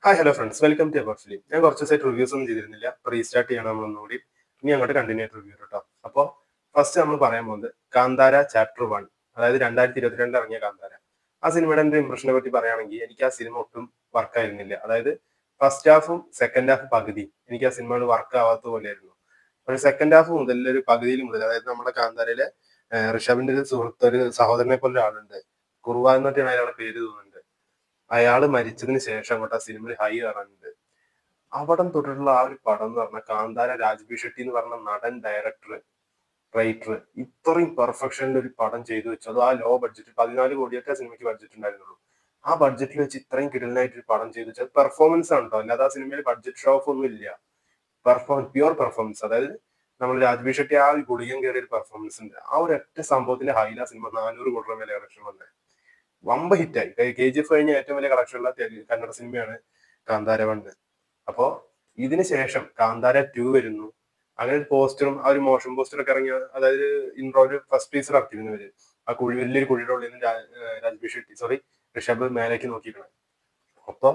Hi hello friends, welcome to about film. ഞാൻ കുറച്ച് ദിവസമായിട്ട് റിവ്യൂസ് ഒന്നും ചെയ്തിരുന്നില്ല. അപ്പോൾ റീസ്റ്റാർട്ട് ചെയ്യണം നമ്മളൊന്നുകൂടി. ഇനി അങ്ങോട്ട് കണ്ടിന്യൂ ആയിട്ട് റിവ്യൂ കേട്ടോ. അപ്പോൾ ഫസ്റ്റ് നമ്മൾ പറയാൻ പോകുന്നത് കാന്താര ചാപ്റ്റർ 1, അതായത് 2022 ഇറങ്ങിയ കാന്താര. ആ സിനിമയുടെ എൻ്റെ ഇംപ്രഷനെ പറ്റി പറയുകയാണെങ്കിൽ എനിക്ക് ആ സിനിമ ഒട്ടും വർക്കായിരുന്നില്ല. അതായത് ഫസ്റ്റ് ഹാഫും സെക്കൻഡ് ഹാഫ് പകുതി എനിക്ക് ആ സിനിമ വർക്ക് ആവാത്ത പോലെയായിരുന്നു. പക്ഷേ സെക്കൻഡ് ഹാഫ് മുതൽ ഒരു പകുതിയിൽ മുതൽ, അതായത് നമ്മുടെ കാന്താരയിലെ ഋഷഭിന്റെ ഒരു സുഹൃത്ത്, ഒരു സഹോദരനെ പോലെ ഒരാളുണ്ട്, കുറുവ എന്നൊക്കെയാണ് അയാളുടെ പേര് തോന്നുന്നുണ്ട്. അയാള് മരിച്ചതിന് ശേഷം അങ്ങോട്ട് ആ സിനിമയിൽ ഹൈ കയറാനുണ്ട്. അവിടം തൊട്ടിട്ടുള്ള ആ ഒരു പടം എന്ന് പറഞ്ഞാൽ കാന്താര, രാജ്ബി ഷെട്ടി എന്ന് പറഞ്ഞ നടൻ, ഡയറക്ടർ, റൈറ്റർ ഇത്രയും പെർഫെക്ഷനിൽ ഒരു പടം ചെയ്തു വെച്ചു. അത് ആ ലോ ബഡ്ജറ്റ് 14 കോടിയൊക്കെ സിനിമയ്ക്ക് ബഡ്ജറ്റ് ഉണ്ടായിരുന്നുള്ളൂ. ആ ബഡ്ജറ്റിൽ വെച്ച് ഇത്രയും കിടലായിട്ട് ഒരു പടം ചെയ്തു വെച്ചാൽ പെർഫോമൻസ് ആണ് കേട്ടോ, അല്ലാതെ ആ സിനിമയിൽ ബഡ്ജറ്റ് ഷോ ഓഫ് ഒന്നും ഇല്ല. Pure performance. അതായത് നമ്മൾ രാജ്ബി ഷെട്ടി ആ ഒരു ഗുളികം കയറിയ ഒരു പെർഫോമൻസ് ഉണ്ട്. ആ ഒരു ഒറ്റ സംഭവത്തിന്റെ ഹൈല സിനിമ 400 കോടി രൂപ കളക്ഷൻ വന്നത് വമ്പ ഹിറ്റായി. KGF കഴിഞ്ഞ ഏറ്റവും വലിയ കളക്ഷൻ ഉള്ള കന്നഡ സിനിമയാണ് കാന്താര 1. അപ്പോ ഇതിന് ശേഷം കാന്താര 2 വരുന്നു. അങ്ങനെ ഒരു പോസ്റ്ററും ആ ഒരു മോഷൻ പോസ്റ്ററൊക്കെ ഇറങ്ങിയ, അതായത് ഇൻട്രോ ഒരു ഫസ്റ്റ് ടീസർ ഇറക്കിയിരുന്നവര്. ആ വലിയൊരു കുഴിയുടെ ഉള്ളിൽ നിന്ന് രാജ്ബി ഷെട്ടി, ഋഷഭ് മേലേക്ക് നോക്കിയിട്ടാണ്. അപ്പൊ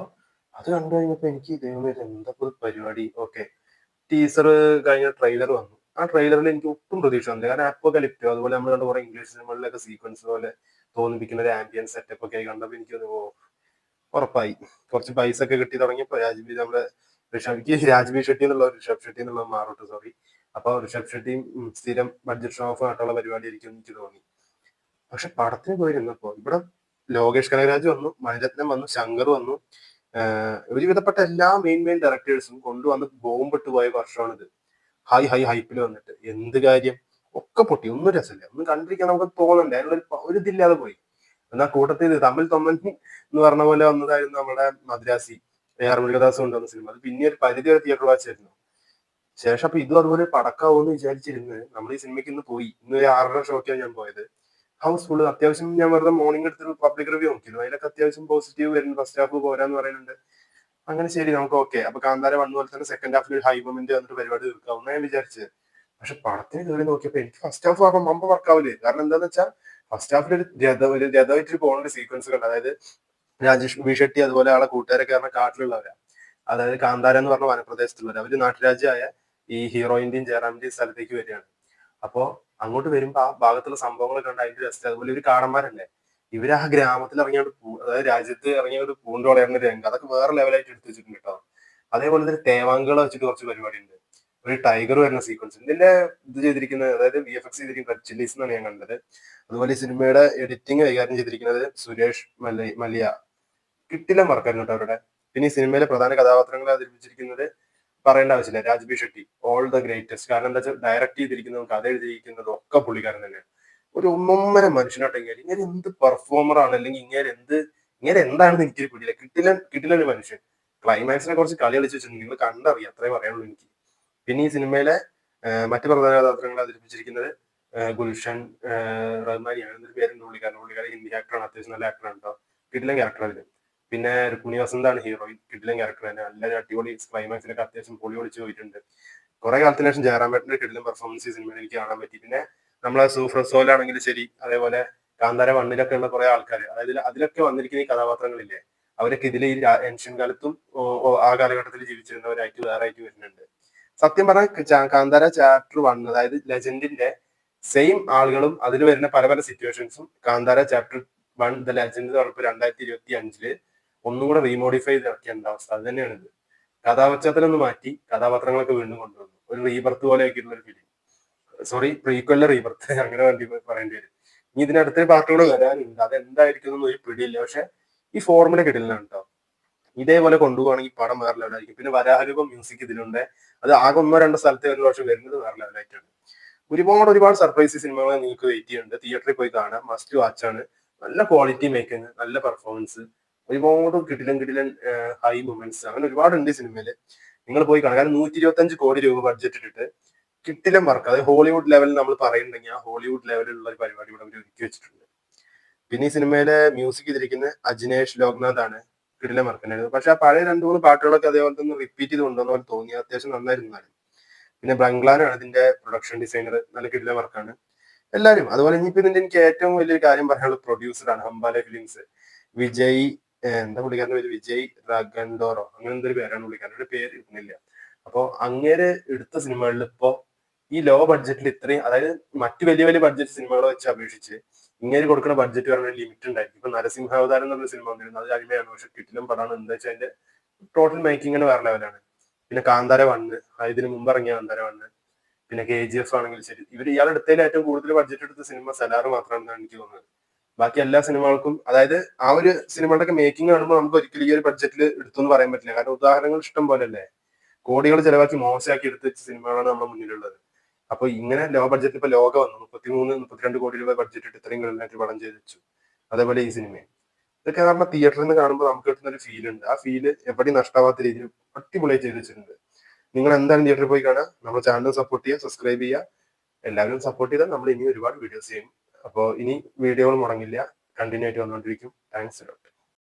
അത് കണ്ടു കഴിഞ്ഞപ്പോ എനിക്ക് ദൈവമേ എന്താ പരിപാടി. ഓക്കെ, ടീസർ കഴിഞ്ഞ ട്രെയിലർ വന്നു. ആ ട്രെയിലറിൽ എനിക്ക് ഒട്ടും പ്രതീക്ഷ വന്നില്ല. കാരണം അപ്പോകലിപ്റ്റോ, അതുപോലെ നമ്മൾ കണ്ട കുറെ ഇംഗ്ലീഷ് സിനിമകളിലൊക്കെ സീക്വൻസ് പോലെ തോന്നിപ്പിക്കുന്ന ഒരു ആംബിയൻസ് സെറ്റപ്പ് ഒക്കെ ആയി കണ്ടപ്പോൾ എനിക്ക് ഉറപ്പായി. കുറച്ച് പൈസ ഒക്കെ കിട്ടി തുടങ്ങിയപ്പോ നമ്മുടെ രാജ്ബി ഷെട്ടി എന്നുള്ള ഋഷഭ് ഷെട്ടി എന്നുള്ള മാറോട്ട്, സോറി. അപ്പൊ ഋഷഭ് ഷെട്ടിയും സ്ഥിരം ബഡ്ജറ്റ് ഷോ ഓഫ് ആയിട്ടുള്ള പരിപാടി ആയിരിക്കും എനിക്ക് തോന്നി. പക്ഷെ പടത്തിന് പോയിരുന്നപ്പോ ഇവിടെ ലോകേഷ് കനകരാജ് വന്നു, മണിരത്നം വന്നു, ശങ്കർ വന്നു. ഒരുവിധപ്പെട്ട എല്ലാ മെയിൻ ഡയറക്ടേഴ്സും കൊണ്ടുവന്ന് ബോംബിട്ട് പോയ വർഷമാണിത്. ഹൈപ്പിൽ വന്നിട്ട് എന്ത് കാര്യം, ഒക്കെ പൊട്ടി, ഒന്നും രസമില്ല, ഒന്നും കണ്ടിരിക്കാൻ നമുക്ക് തോന്നണ്ടേ, അതിനുള്ള ഒരു ഇതില്ലാതെ പോയി. എന്നാൽ കൂട്ടത്തിൽ തമ്മിൽ തൊമ്മൻ എന്ന് പറഞ്ഞ പോലെ വന്നതായിരുന്നു നമ്മുടെ മദ്രാസി, AR മുരുകദാസ് കൊണ്ടുവന്ന സിനിമ. അത് പിന്നെ ഒരു പരിധി വരെ തിയേറ്റർ വാച്ച് ആയിരുന്നു. ശേഷം അപ്പൊ ഇതും അതുപോലെ പടക്കാവൂന്ന് വിചാരിച്ചിരുന്ന് നമ്മൾ ഈ സിനിമയ്ക്ക് ഇന്ന് പോയി. ഇന്ന് ഒരു 6:30 ഷോക്കാണ് ഞാൻ പോയത്. ഹൗസ്ഫുൾ. അത്യാവശ്യം ഞാൻ വെറുതെ മോർണിംഗ് എടുത്തൊരു പബ്ലിക് റിവ്യൂ നോക്കിയിരുന്നു. അതിലൊക്കെ അത്യാവശ്യം പോസിറ്റീവ് വരുന്നു. ഫസ്റ്റ് ഹാഫ് പോരാന്ന് പറയുന്നുണ്ട്. അങ്ങനെ ശരി, നമുക്ക് ഓക്കെ. അപ്പൊ കാന്താര 1 പോലെ തന്നെ സെക്കൻഡ് ഹാഫിൽ ഒരു ഹൈ മൊമെന്റ് വന്നിട്ട് പരിപാടി തീർക്കാവുന്ന ഞാൻ വിചാരിച്ചത്. പക്ഷെ പടത്തിന് കയറി നോക്കിയപ്പോ എനിക്ക് ഫസ്റ്റ് ഹാഫ് ആകുമ്പോൾ മമ്പ വർക്കാവില്ലേ. കാരണം എന്താന്ന് വെച്ചാൽ ഫസ്റ്റ് ഹാഫിൽ ഒരു രഥമായിട്ട് പോകുന്ന ഒരു സീക്വൻസ് കണ്ട്. അതായത് രാജേഷ് ബി ഷെട്ടി അതുപോലെ ആളെ കൂട്ടുകാരൊക്കെ പറഞ്ഞ കാട്ടിലുള്ളവരാ. അതായത് കാന്താര എന്ന് പറഞ്ഞ വനപ്രദേശത്തുള്ളവർ. അവര് നാട്ടുരാജ്യമായ ഈ ഹീറോയിന്റെയും ജയറാമിന്റെയും സ്ഥലത്തേക്ക് വരികയാണ്. അപ്പോ അങ്ങോട്ട് വരുമ്പോ ആ ഭാഗത്തുള്ള സംഭവങ്ങൾ കണ്ട് അതിന്റെ രസം. അതുപോലെ ഒരു കാടന്മാരല്ലേ ഇവര്, ആ ഗ്രാമത്തിൽ ഇറങ്ങിയോണ്ട് അതായത് രാജ്യത്ത് ഇറങ്ങിയോണ്ട് പൂണ്ട് വളരുന്ന രംഗം, അതൊക്കെ വേറെ ലെവലായിട്ട് എടുത്തു വെച്ചിട്ടുണ്ട് കേട്ടോ. അതേപോലെ തന്നെ തേവാങ്കളെ വെച്ചിട്ട് കുറച്ച് പരിപാടി ഉണ്ട്. ഒരു ടൈഗർ വരുന്ന സീക്വൻസ് ഇതിന്റെ ഇത് ചെയ്തിരിക്കുന്നത്, അതായത് VFX ചെയ്തിരിക്കുന്നത് റെഡ് ചില്ലീസ് എന്നാണ് ഞാൻ കണ്ടത്. അതുപോലെ ഈ സിനിമയുടെ എഡിറ്റിംഗ് കൈകാര്യം ചെയ്തിരിക്കുന്നത് സുരേഷ് മല്യ. കിട്ടില്ല വർക്കായിരുന്നു കേട്ടോ അവരുടെ. പിന്നെ ഈ സിനിമയിലെ പ്രധാന കഥാപാത്രങ്ങളെ അവതരിപ്പിച്ചിരിക്കുന്നത് പറയേണ്ട ആവശ്യമില്ല, Raj B Shetty, all the greatest. കാരണം എന്താ വെച്ചാൽ ഡയറക്ട് ചെയ്തിരിക്കുന്നതും കഥ എഴുതിയിരിക്കുന്നതും ഒക്കെ പുള്ളിക്കാരൻ തന്നെയാണ്. ഒരു ഒന്നൊന്നര മനുഷ്യനായിട്ട് ഇങ്ങനെ എന്ത് പെർഫോമർ ആണ്, അല്ലെങ്കിൽ ഇങ്ങനെ എന്താണെന്ന് എനിക്കൊരു പിടിയില്ല. കിട്ടില്ല ഒരു മനുഷ്യൻ. ക്ലൈമാക്സിനെ കുറച്ച് കളി കളിച്ച് വെച്ചിട്ടുണ്ട്, നിങ്ങൾ കണ്ടറിയാം, അത്രേ പറയാനുള്ളൂ എനിക്ക്. പിന്നെ ഈ സിനിമയിലെ മറ്റു പ്രധാന കഥാപാത്രങ്ങളെ അവതരിപ്പിച്ചിരിക്കുന്നത് ഗുൽഷൻ റഹ്മാനിയാണ്. എന്നൊരു പേരുണ്ട് പുള്ളിക്കാരൻ ഹിന്ദി ആക്ടറാണ്, അത്യാവശ്യം നല്ല ആക്ടറാണ് കേട്ടോ. കിടിലൻ ക്യാരക്ടർ അതില്. പിന്നെ രുക്മിണി വസന്താണ് ഹീറോയിൻ. കിടിലൻ ക്യാരക്ടർ തന്നെ, നല്ല അടിപൊളി. ക്ലൈമാക്സിലൊക്കെ അത്യാവശ്യം പൊളി പൊളിച്ച് പോയിട്ടുണ്ട്. കുറെ കാലത്തിന് ശേഷം ജയറാമേട്ടന്റെ കിടിലൻ പെർഫോമൻസ് ഈ സിനിമയിൽ എനിക്ക് കാണാൻ പറ്റി. പിന്നെ നമ്മളെ സൂഫ്രസോലാണെങ്കിലും ശരി, അതേപോലെ കാന്താര 1 ഉള്ള കുറെ ആൾക്കാർ, അതായത് അതിലൊക്കെ വന്നിരിക്കുന്ന ഈ കഥാപാത്രങ്ങളില്ലേ, അവരൊക്കെ ഇതിൽ ഈ ഏൻഷ്യൻ കാലത്തും ആ കാലഘട്ടത്തിൽ ജീവിച്ചിരുന്നവരായിട്ട് വേറെ ആയിട്ട് വരുന്നുണ്ട്. സത്യം പറഞ്ഞാൽ കാന്താര ചാപ്റ്റർ 1, അതായത് ലെജൻഡിന്റെ സെയിം ആളുകളും അതിൽ വരുന്ന പല പല സിറ്റുവേഷൻസും കാന്താര ചാപ്റ്റർ 1 ദ ലെജൻഡ് എന്ന് പറഞ്ഞപ്പോൾ 2025 ഒന്നും കൂടെ റീമോഡിഫൈ ചെയ്ത് ഇറക്കിയ അവസ്ഥ. അത് തന്നെയാണ് ഇത്. കഥാപശ്ചാത്തലം ഒന്ന് മാറ്റി കഥാപാത്രങ്ങളൊക്കെ വീണ്ടും കൊണ്ടുവന്നു. ഒരു റീബർത്ത് പോലെ ആക്കിയിട്ടുള്ള ഒരു ഫിലിം. സോറി, പ്രീക്വലിലെ റീബർത്ത് അങ്ങനെ പറയേണ്ടി വരും. ഇനി ഇതിനടുത്തൊരു പാർട്ട് കൂടെ വരാനുണ്ട്. അത് എന്തായിരിക്കും എന്നൊന്നും ഒരു പിടിയില്ല. പക്ഷെ ഈ ഫോർമുല കിട്ടില്ലാണ് കേട്ടോ. ഇതേപോലെ കൊണ്ടുപോവാണെങ്കിൽ പടം വേറെ ലെവലായിരിക്കും. പിന്നെ വരാഹരൂപം മ്യൂസിക് ഇതിലുണ്ട്. അത് ആകെ 1-2 സ്ഥലത്ത് വരുന്ന, പക്ഷെ വരുന്നത് വേറെ ലെവലായിട്ടാണ്. ഒരുപാട് സർപ്രൈസ് സിനിമകൾ നിങ്ങൾക്ക് വെയിറ്റ് ചെയ്യുന്നുണ്ട്. തിയേറ്ററിൽ പോയി കാണാം, മസ്റ്റ് വാച്ച് ആണ്. നല്ല ക്വാളിറ്റി മേക്കിംഗ്, നല്ല പെർഫോമൻസ്, ഒരുപാട് കിടിലൻ ഹൈ മൊമെന്റ്സ്, അങ്ങനെ ഒരുപാടുണ്ട് ഈ സിനിമയില്. നിങ്ങൾ പോയി കാണാം. കാരണം 125 കോടി രൂപ ബഡ്ജറ്റ് ഇട്ടിട്ട് കിട്ടിലം വർക്ക്, അതായത് ഹോളിവുഡ് ലെവലിൽ നമ്മൾ പറയുന്നുണ്ടെങ്കിൽ ആ ഹോളിവുഡ് ലെവലിലുള്ള ഒരു പരിപാടി ഇവിടെ അവർ ഒരുക്കി വെച്ചിട്ടുണ്ട്. പിന്നെ ഈ സിനിമയിലെ മ്യൂസിക് ചെയ്തിരിക്കുന്നത് അജിനേഷ് ലോക്നാഥ് ആണ്. കിടിലം വർക്ക് ഉണ്ടായിരുന്നു. പക്ഷെ ആ പഴയ 2-3 പാട്ടുകളൊക്കെ അതേപോലെ തന്നെ റിപ്പീറ്റ് ചെയ്ത് കൊണ്ടുവന്ന പോലെ തോന്നി. അത്യാവശ്യം നന്നായിരുന്നാലും. പിന്നെ ബ്രംഗ്ലാനാണ് ഇതിന്റെ പ്രൊഡക്ഷൻ ഡിസൈനർ. നല്ല കിടിലം വർക്കാണ് എല്ലാവരും. അതുപോലെ ഇനിയിപ്പോ ഇതിന്റെ എനിക്ക് ഏറ്റവും വലിയൊരു കാര്യം പറയാനുള്ളത് പ്രൊഡ്യൂസറാണ്, ഹംബാലെ ഫിലിംസ്. വിജയ് എന്താ പുള്ളിക്കാരന്റെ പേര്, വിജയ് രാഘണ്ടോറോ അങ്ങനെ എന്തൊരു പേരാണ് പുള്ളിക്കാരന്റെ പേര് കിട്ടുന്നില്ല. അപ്പൊ അങ്ങേര് എടുത്ത സിനിമകളിൽ ഇപ്പോ ഈ ലോ ബഡ്ജറ്റിൽ ഇത്രയും, അതായത് മറ്റു വലിയ വലിയ ബഡ്ജറ്റ് സിനിമകളെ വെച്ച് അപേക്ഷിച്ച് ഇങ്ങനെ കൊടുക്കുന്ന ബഡ്ജറ്റ് പറഞ്ഞ ലിമിറ്റ് ഉണ്ടായിരിക്കും. ഇപ്പൊ നരസിംഹാവതാരം എന്നുള്ള സിനിമ വന്നിരുന്നു, അത് അനിമയാണ്, പക്ഷെ കിട്ടിലും പടമാണ്. എന്താ വെച്ചാൽ അതിന്റെ ടോട്ടൽ മേക്കിങ്ങിന് വേറെ ലെവലാണ്. പിന്നെ കാന്താര 1, ഇതിന് മുമ്പ് ഇറങ്ങിയ കാന്താര 1, പിന്നെ KGF ആണെങ്കിൽ ശരി, ഇയാൾ എടുത്തതിൽ ഏറ്റവും കൂടുതൽ ബഡ്ജറ്റ് എടുത്ത സിനിമ സലാർ മാത്രമാണെന്നാണ് എനിക്ക് തോന്നുന്നത്. ബാക്കി എല്ലാ സിനിമകൾക്കും, അതായത് ആ ഒരു സിനിമയുടെ ഒക്കെ മേക്കിംഗ് കാണുമ്പോൾ നമുക്ക് ഒരിക്കലും ഈ ഒരു ബഡ്ജറ്റിൽ എടുത്തു എന്ന് പറയാൻ പറ്റില്ല. കാരണം ഉദാഹരണങ്ങൾ ഇഷ്ടം പോലെ അല്ലേ, കോടികൾ ചെലവാക്കി മോശമാക്കി എടുത്ത സിനിമകളാണ് നമ്മുടെ മുന്നിലുള്ളത്. അപ്പൊ ഇങ്ങനെ ലോ ബഡ്ജറ്റ് ഇപ്പൊ ലോക വന്നു, 33-32 കോടി രൂപ ബഡ്ജറ്റ് ഇട്ട് ഇത്രയും കളിലായിട്ട് പടം ചെയ്ത് വെച്ചു. അതേപോലെ ഈ സിനിമയും, ഇതൊക്കെ നമ്മുടെ തിയേറ്ററിൽ നിന്ന് കാണുമ്പോൾ നമുക്ക് കിട്ടുന്ന ഒരു ഫീൽ ഉണ്ട്. ആ ഫീല് എവിടെയും നഷ്ടാവാത്ത രീതിയിൽ അടിപൊളിയായി ചെയ്ത് വെച്ചിട്ടുണ്ട്. നിങ്ങൾ എന്തായാലും തിയേറ്ററിൽ പോയി കാണാം. നമ്മുടെ ചാനൽ സപ്പോർട്ട് ചെയ്യുക, സബ്സ്ക്രൈബ് ചെയ്യുക. എല്ലാവരും സപ്പോർട്ട് ചെയ്താൽ നമ്മൾ ഇനി ഒരുപാട് വീഡിയോസ് ചെയ്യും. അപ്പോൾ ഇനി വീഡിയോകൾ മുടങ്ങില്ല, കണ്ടിന്യൂ ആയിട്ട് വന്നുകൊണ്ടിരിക്കും. താങ്ക്സ്.